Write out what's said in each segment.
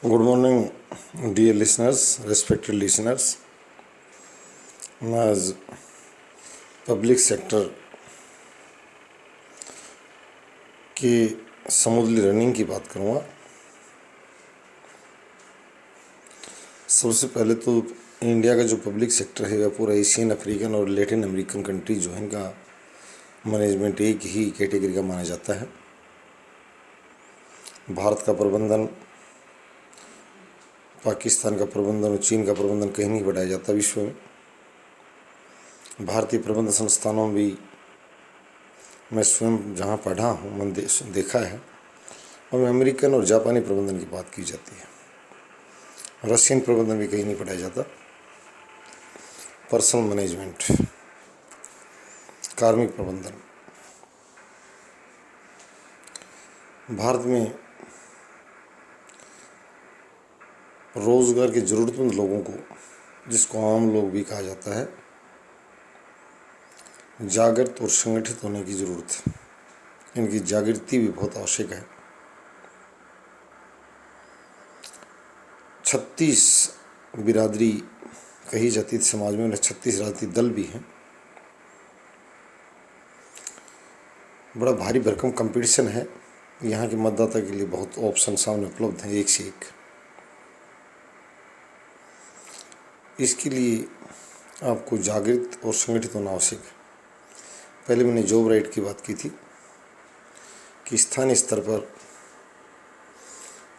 Good morning, dear listeners, respected listeners. मैं आज public sector की समुद्री रनिंग की बात करूँगा। सबसे पहले तो इंडिया का जो पब्लिक सेक्टर है वह पूरा एशियन, अफ्रीकन और लैटिन अमेरिकन कंट्री जो है इनका मैनेजमेंट एक ही कैटेगरी का माना जाता है। भारत का प्रबंधन, पाकिस्तान का प्रबंधन और चीन का प्रबंधन कहीं नहीं बढ़ाया जाता विश्व में। भारतीय प्रबंध संस्थानों में भी मैं स्वयं जहाँ पढ़ा हूँ मैंने देखा है, और में अमेरिकन और जापानी प्रबंधन की बात की जाती है। रशियन प्रबंधन भी कहीं नहीं पढ़ाया जाता। पर्सनल मैनेजमेंट, कार्मिक प्रबंधन, भारत में रोजगार के ज़रूरतमंद लोगों को, जिसको आम लोग भी कहा जाता है, जागृत और संगठित होने की ज़रूरत है। इनकी जागृति भी बहुत आवश्यक है। 36 बिरादरी कही जाती थी समाज में, उन्हें 36 राजनीतिक दल भी हैं। बड़ा भारी भरकम कंपटीशन है। यहाँ के मतदाता के लिए बहुत ऑप्शन सामने उपलब्ध हैं, एक से एक। इसके लिए आपको जागृत और संगठित होना आवश्यक है। पहले मैंने जॉब राइट की बात की थी कि स्थानीय स्तर पर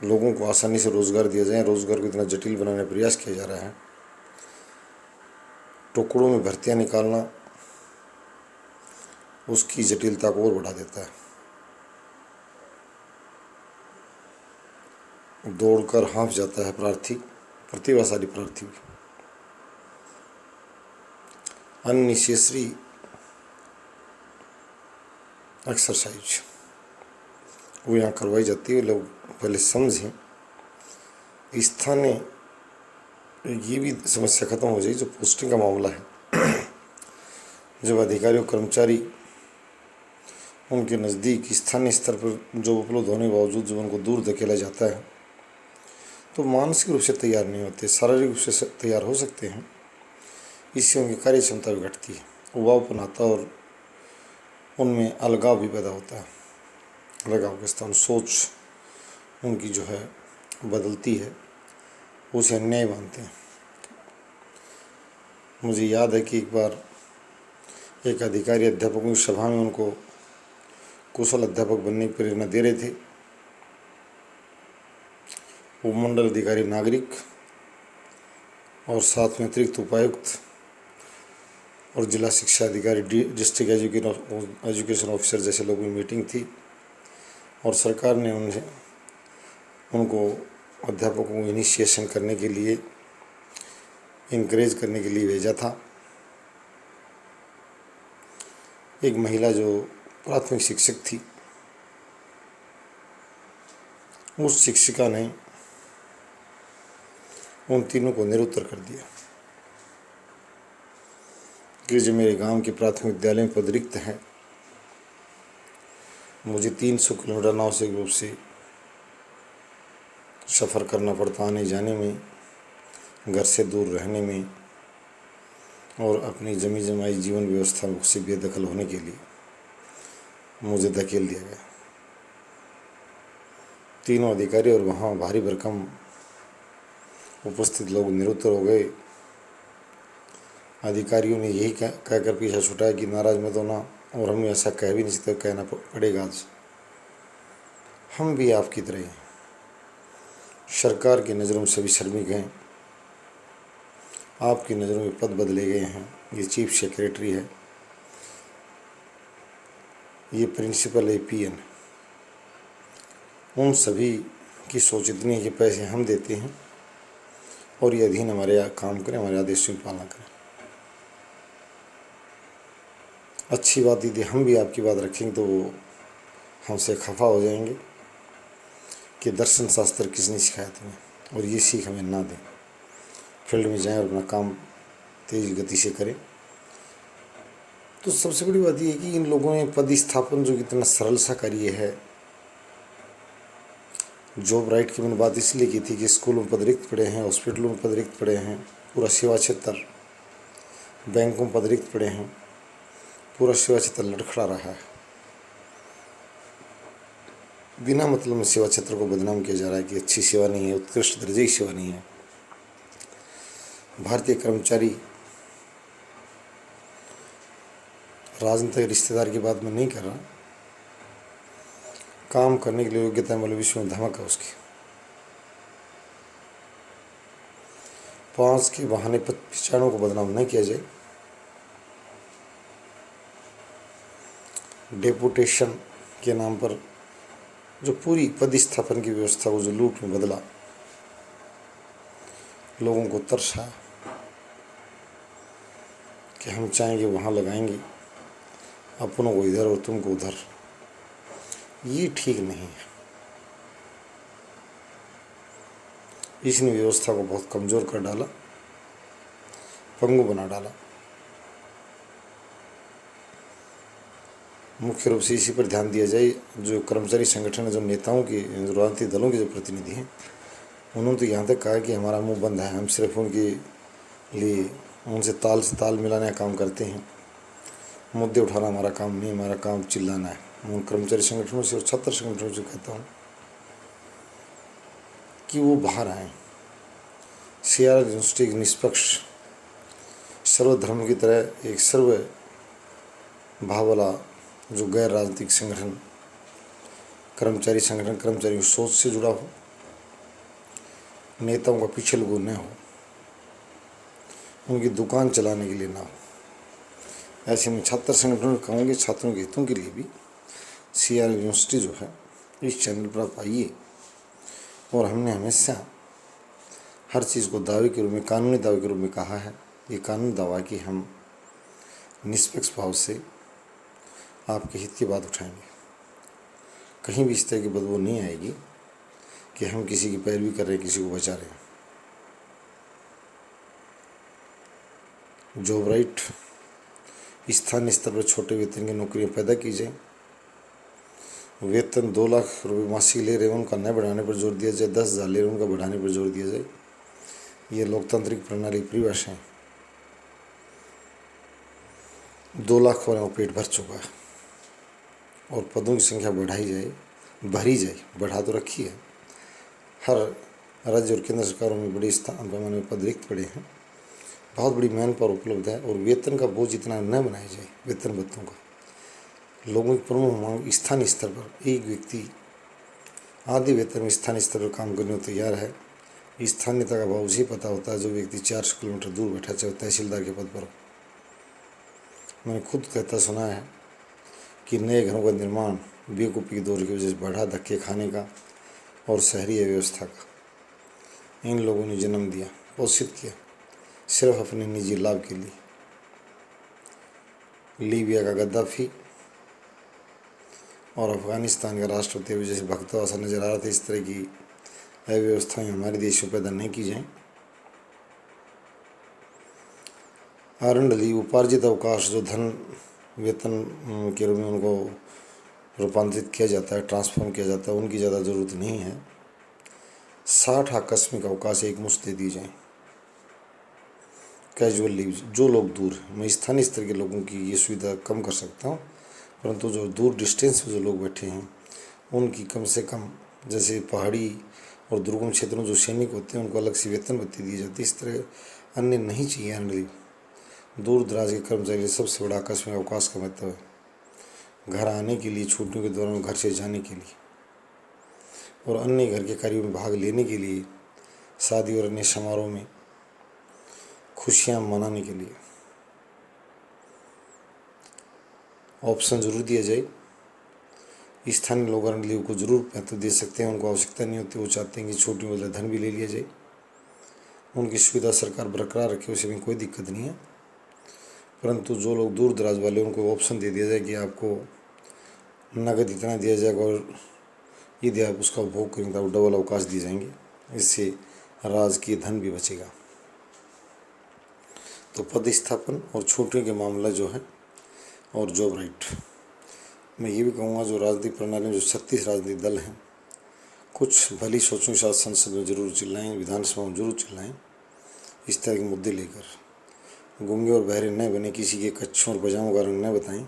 लोगों को आसानी से रोज़गार दिया जाए। रोज़गार को इतना जटिल बनाने का प्रयास किया जा रहा है। टुकड़ों में भर्तियां निकालना उसकी जटिलता को और बढ़ा देता है। दौड़कर हाँफ जाता है प्रार्थी, प्रतिभाशाली प्रार्थी। अननेसेसरी एक्सरसाइज वो यहाँ करवाई जाती है। लोग पहले समझें। स्थानीय ये भी समस्या खत्म हो जाए जो पोस्टिंग का मामला है। जब अधिकारी और कर्मचारी उनके नज़दीक स्थानीय स्तर पर जो उपलब्ध होने के बावजूद जब उनको दूर धकेला जाता है तो मानसिक रूप से तैयार नहीं होते, शारीरिक रूप से तैयार हो सकते हैं। इससे उनकी कार्य क्षमता भी घटती है, उबाऊपन आता है और उनमें अलगाव भी पैदा होता है। अलगाव के स्थान सोच उनकी जो है बदलती है, उसे अन्याय मानते हैं। मुझे याद है कि एक बार एक अधिकारी अध्यापकों की सभा में उनको कुशल अध्यापक बनने की प्रेरणा दे रहे थे। उपमंडल अधिकारी, नागरिक और साथ में अतिरिक्त उपायुक्त और जिला शिक्षा अधिकारी, डिस्ट्रिक्ट एजुकेशन ऑफिसर जैसे लोगों की मीटिंग थी, और सरकार ने उनको अध्यापकों को इनिशिएशन करने के लिए, इनकरेज करने के लिए भेजा था। एक महिला जो प्राथमिक शिक्षक थी, उस शिक्षिका ने उन तीनों को निरुत्तर कर दिया कि जो मेरे गांव के प्राथमिक विद्यालय में पद रिक्त है, मुझे 300 किलोमीटर नावसिक रूप से सफ़र करना पड़ता, आने जाने में, घर से दूर रहने में, और अपनी जमी जमाई जीवन व्यवस्था से बेदखल होने के लिए मुझे धकेल दिया गया। तीनों अधिकारी और वहाँ भारी भरकम उपस्थित लोग निरुत्तर हो गए। अधिकारियों ने यही कहकर पीछा छुटाया कि नाराज मत होना, और हमें ऐसा कह भी नहीं सकते, कहना पड़ेगा। आज हम भी आपकी तरह हैं। सरकार की नज़रों में सभी श्रमिक हैं। आपकी नज़रों में पद बदले गए हैं। ये चीफ सेक्रेटरी है, ये प्रिंसिपल एपीएन। उन सभी की सोच इतनी है कि पैसे हम देते हैं और ये अधीन हमारे काम करें, हमारे आदेशों की पालना करें। अच्छी बात यदि हम भी आपकी बात रखेंगे तो वो हमसे खफा हो जाएंगे कि दर्शन शास्त्र किसने सिखाया तुम्हें, और ये सीख हमें ना दें। फील्ड में जाएं और अपना काम तेज गति से करें। तो सबसे बड़ी बात यह है कि इन लोगों ने पद स्थापन जो कितना सरल सा कार्य है, जॉब राइट की मैंने बात इसलिए की थी कि स्कूलों में पद रिक्त पड़े हैं, हॉस्पिटलों में पद रिक्त पड़े हैं, पूरा सेवा क्षेत्र, बैंकों में पद रिक्त पड़े हैं, पूरा सेवा क्षेत्र लड़खड़ा रहा है। बिना मतलब में सेवा क्षेत्र को बदनाम किया जा रहा है कि अच्छी सेवा नहीं है, उत्कृष्ट दर्जे की सेवा नहीं है। भारतीय कर्मचारी, राजनीतिक रिश्तेदार की बात मैं नहीं कर रहा, काम करने के लिए योग्यता वाले विश्व में धमक है उसकी। 5 के बहाने पहचानों को बदनाम नहीं किया जाए। डेपुटेशन के नाम पर जो पूरी पदस्थापन की व्यवस्था को जो लूट में बदला, लोगों को तरसा कि हम चाहेंगे वहाँ लगाएंगे, अपनों को इधर और तुमको उधर, ये ठीक नहीं है। इसने व्यवस्था को बहुत कमज़ोर कर डाला, पंगु बना डाला। मुख्य रूप से इसी पर ध्यान दिया जाए। जो कर्मचारी संगठन, जो नेताओं की, जो राजनीतिक दलों के जो प्रतिनिधि हैं, उन्होंने तो यहाँ तक कहा कि हमारा मुंह बंद है, हम सिर्फ उनके लिए उनसे ताल से ताल मिलाने का काम करते हैं, मुद्दे उठाना हमारा काम नहीं, हमारा काम चिल्लाना है। मैं उन कर्मचारी संगठनों से और छात्र संगठनों से कहता हूँ कि वो बाहर आएँ। सीआर यूनिवर्सिटी निष्पक्ष, सर्वधर्म की तरह एक सर्व भाव वाला जो गैर राजनीतिक संगठन, कर्मचारी संगठन, कर्मचारी की सोच से जुड़ा हो, नेताओं का पीछे लगो न हो, उनकी दुकान चलाने के लिए ना हो। ऐसे में छात्र संगठनों को कहूँगे, छात्रों के हितों के लिए भी सीआर यूनिवर्सिटी जो है, इस चैनल पर आप आइए। और हमने हमेशा हर चीज़ को दावे के रूप में, कानूनी दावे के रूप में कहा है। ये कानूनी दावा कि हम निष्पक्ष भाव से आपके हित की बात उठाएंगे। कहीं भी इस तरह की बदबू नहीं आएगी कि हम किसी की पैरवी कर रहे हैं, किसी को बचा रहे हैं। जॉब राइट, स्थानीय स्तर पर छोटे वेतन की नौकरियां पैदा की जाए। वेतन 2 लाख रुपये मासिक ले रहे हैं, उनका न बढ़ाने पर जोर दिया जाए। 10,000 ले रहे हैं, उनका बढ़ाने पर जोर दिया जाए। ये लोकतांत्रिक प्रणाली की परिभाषा है। 2 लाख वालों का पेट भर चुका है और पदों की संख्या बढ़ाई जाए, भरी जाए, बढ़ा तो रखी है। हर राज्य और केंद्र सरकारों में बड़े स्थान पैमाने में पद रिक्त पड़े हैं, बहुत बड़ी मैन पावर उपलब्ध है। और वेतन का बोझ इतना न बनाया जाए, वेतन भत्तों का। लोगों की प्रमुख मांग स्थानीय स्तर पर, एक व्यक्ति आधे वेतन में स्थानीय स्तर पर काम करने को तैयार है। स्थानीयता का भाव उसे पता होता है जो व्यक्ति 400 किलोमीटर दूर बैठा, चाहे तहसीलदार के पद पर हो। मैंने खुद कहता सुना है कि नए घरों का निर्माण बेवकूफ़ी के दौर की वजह से बढ़ा, धक्के खाने का और शहरी अव्यवस्था का इन लोगों ने जन्म दिया, पोषित किया, सिर्फ अपने निजी लाभ के लिए। लीबिया का गद्दाफी और अफ़गानिस्तान का राष्ट्रपति अभी जैसे भगता हुआ सा नजर आ रहा था। इस तरह की अव्यवस्थाएं हमारे देश में पैदा नहीं की जाएं। आरंडली, उपार्जित अवकाश, जो धन वेतन के रूप में उनको रूपांतरित किया जाता है, ट्रांसफॉर्म किया जाता है, उनकी ज़्यादा ज़रूरत नहीं है। 60 आकस्मिक अवकाश एक मुश्त दे दी जाए। कैजुअल लीव, जो लोग दूर हैं, मैं स्थानीय स्तर के लोगों की ये सुविधा कम कर सकता हूँ, परंतु जो दूर डिस्टेंस पे जो लोग बैठे हैं उनकी कम से कम, जैसे पहाड़ी और दुर्गम क्षेत्रों में जो सैनिक होते हैं उनको अलग से वेतन भत्ती दी जाती है, इस तरह अन्य नहीं चाहिए। अर्न लीव दूर दराज के कर्मचारी के सबसे बड़ा आकस्मिक अवकाश का महत्व है। घर आने के लिए, छुट्टियों के दौरान घर से जाने के लिए और अन्य घर के कार्यों में भाग लेने के लिए, शादी और अन्य समारोह में खुशियाँ मनाने के लिए ऑप्शन ज़रूर दिया जाए। स्थानीय लोग अर्न लीव को ज़रूर महत्व दे सकते हैं, उनको आवश्यकता नहीं होती, वो चाहते हैं कि छोटी बदले धन भी ले लिया जाए। उनकी सुविधा सरकार बरकरार रखे, उसे में कोई दिक्कत नहीं है, परंतु जो लोग दूर दराज वाले उनको ऑप्शन दे दिया जाए कि आपको नगद इतना दिया जाएगा और यदि आप उसका उपभोग करेंगे तो डबल अवकाश दिए जाएंगे। इससे राजकीय धन भी बचेगा। तो पदस्थापन और छुट्टियों के मामला जो है और जॉब राइट, मैं ये भी कहूँगा जो राजनीतिक प्रणाली में जो 36 राजनीतिक दल हैं, कुछ भली सोचूं, शायद संसद में जरूर चिल्लाएं, विधानसभा में जरूर चिल्लाएं, इस तरह के मुद्दे लेकर। गूंगे और बहरे न बने, किसी के कच्छों और पजामों का रंग न बताएं।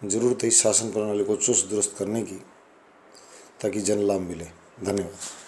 जरूरत है इस शासन प्रणाली को चुस्त दुरुस्त करने की, ताकि जन लाभ मिले। धन्यवाद।